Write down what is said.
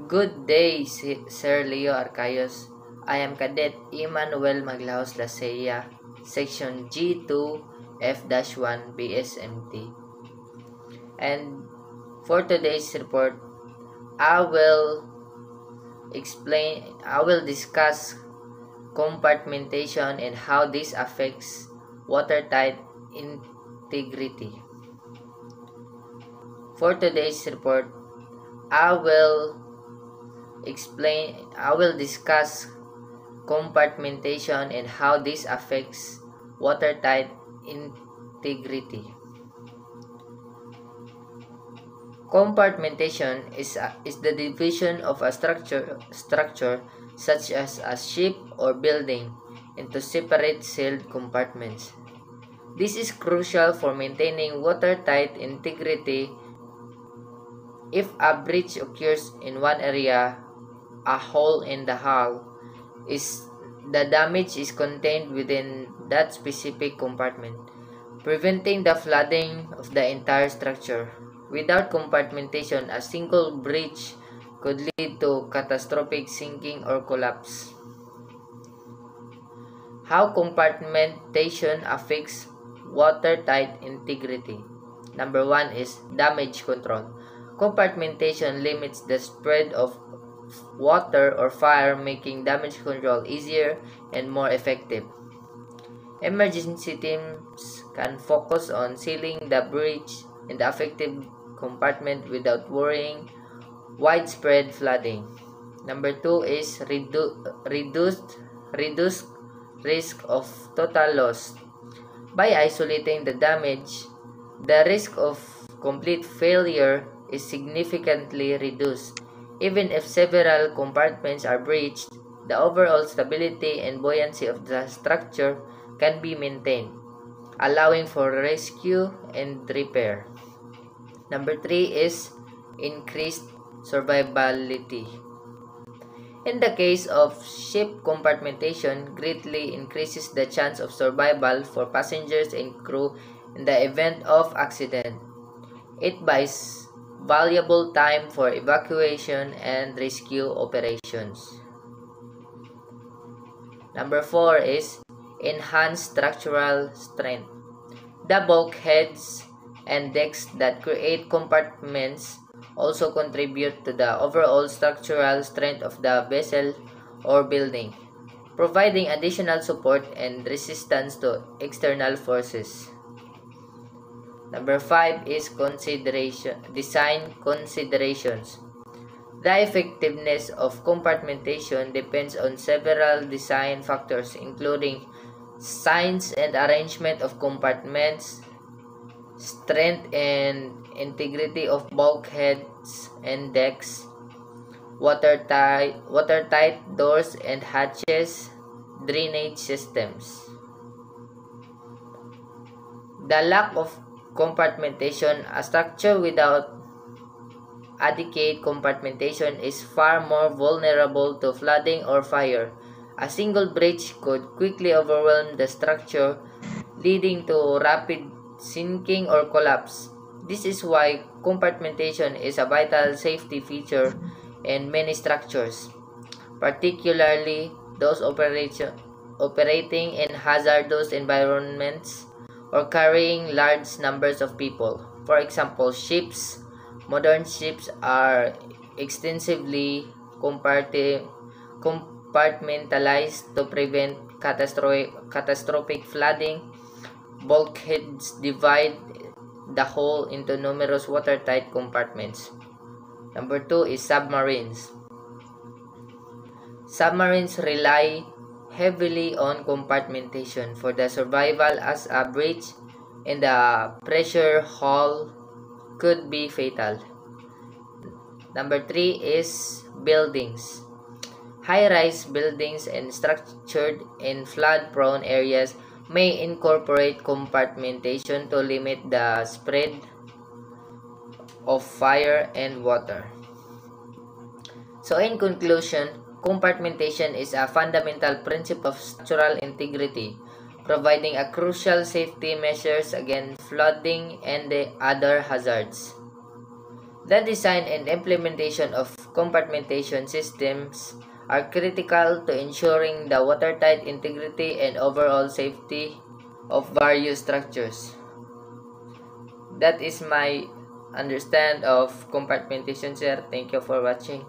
Good day, Sir Leo Arcayos. I am Cadet Emmanuel Maglahos Lasea, Section G2 F-1 BSMT. And for today's report, I will discuss compartmentation and how this affects watertight integrity. For today's report, I will discuss compartmentation and how this affects watertight integrity. Compartmentation is the division of a structure such as a ship or building into separate sealed compartments. This is crucial for maintaining watertight integrity. If a breach occurs in one area, a hole in the hull, the damage is contained within that specific compartment, preventing the flooding of the entire structure. Without compartmentation, a single breach could lead to catastrophic sinking or collapse. How compartmentation affects watertight integrity? Number 1 is damage control. Compartmentation limits the spread of water or fire, making damage control easier and more effective. Emergency teams can focus on sealing the breach in the affected compartment without worrying widespread flooding. Number 2 is reduced risk of total loss. By isolating the damage, the risk of complete failure is significantly reduced. Even if several compartments are breached, the overall stability and buoyancy of the structure can be maintained, allowing for rescue and repair. Number 3 is increased survivability. In the case of ship, compartmentation greatly increases the chance of survival for passengers and crew in the event of accident. It buys valuable time for evacuation and rescue operations. Number 4 is enhanced structural strength. The bulkheads and decks that create compartments also contribute to the overall structural strength of the vessel or building, providing additional support and resistance to external forces. Number 5 is design considerations. The effectiveness of compartmentation depends on several design factors, including size and arrangement of compartments, strength and integrity of bulkheads and decks, watertight doors and hatches, drainage systems. The lack of compartmentation. A structure without adequate compartmentation is far more vulnerable to flooding or fire. A single breach could quickly overwhelm the structure, leading to rapid sinking or collapse. This is why compartmentation is a vital safety feature in many structures, particularly those operating in hazardous environments or carrying large numbers of people. For example, ships. Modern ships are extensively compartmentalized to prevent catastrophic flooding. Bulkheads divide the hull into numerous watertight compartments. Number 2 is submarines. Submarines rely heavily on compartmentation for the survival, as a breach in the pressure hull could be fatal. Number 3 is buildings. High-rise buildings and structured in flood-prone areas may incorporate compartmentation to limit the spread of fire and water. So in conclusion, compartmentation is a fundamental principle of structural integrity, providing a crucial safety measures against flooding and the other hazards. The design and implementation of compartmentation systems are critical to ensuring the watertight integrity and overall safety of various structures. That is my understand of compartmentation, sir. Thank you for watching.